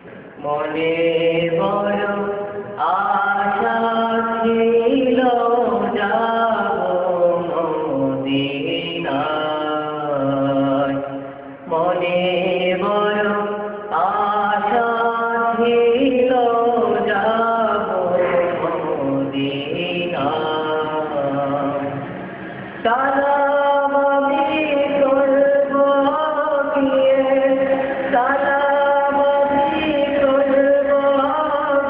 মনে বড় আশা ছিল যাব মদিনায়। মনে বড় আশা ছিল যাব মদিনায়। সালাম আমি করব গিয়ে, সালাম আমি করব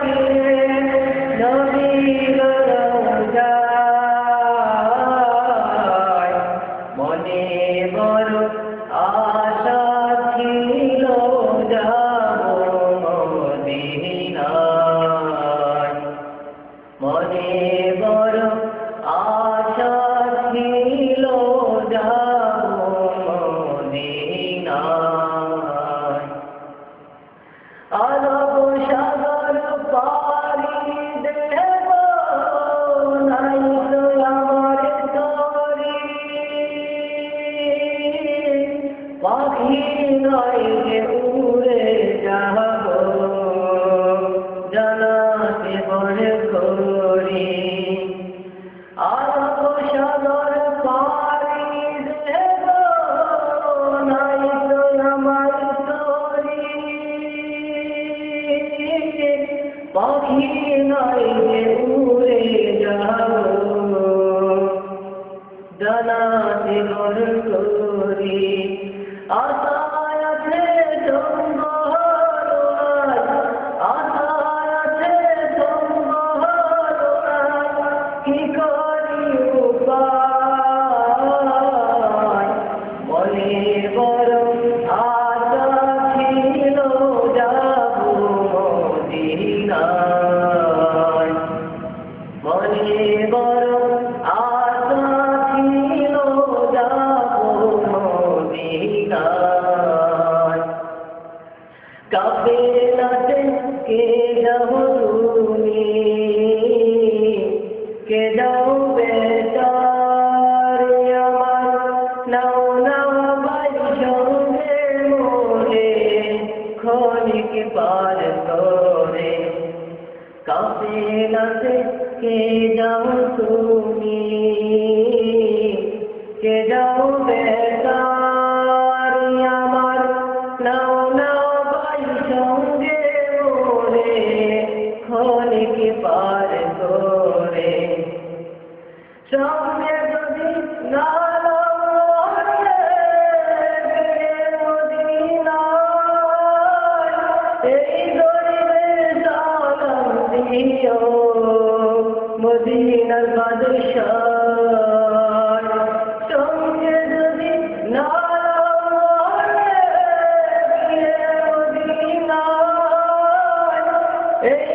গিয়ে নবীর রওজায়। মনে বড় আশা ছিল যাব মদিনায়। মনে বড় আশা ছিল যাব মদিনায়। আরব সাগর পাড়ি দেব, নাই তো আমার তরি। পাখি নয় যে উড়ে যাব, জানাতে বড় করি। আরব সাগর পাড়ি দেব, নাই তো আমার তরি। পাখি নয় যে উড়ে যাব, জানাতে বড় করি। আশায় আছে সম্বল, আশায় আছে সম্বল, কি করি উপায়। মনে বড় আশা ছিল যাব মদিনায়। মনে বড় আশা ছিল যাব মদিনায়। কাফেলাতে কে যাও তুমি, কে যাও বেচার আমার। নাও নাও ভাই সঙ্গে মোরে, ক্ষণিক পার করে। কাফেলাতে কে যাও তুমি, কে যাও বেচার আমার। নাও নাও ভাই সঙ্গে মোরে, ক্ষণিক পার করে। সঙ্গে যদি না এই গরিবে সালাম দিও মদিনার বাদশাহ। সঙ্গে যদি না মদিনায়, এই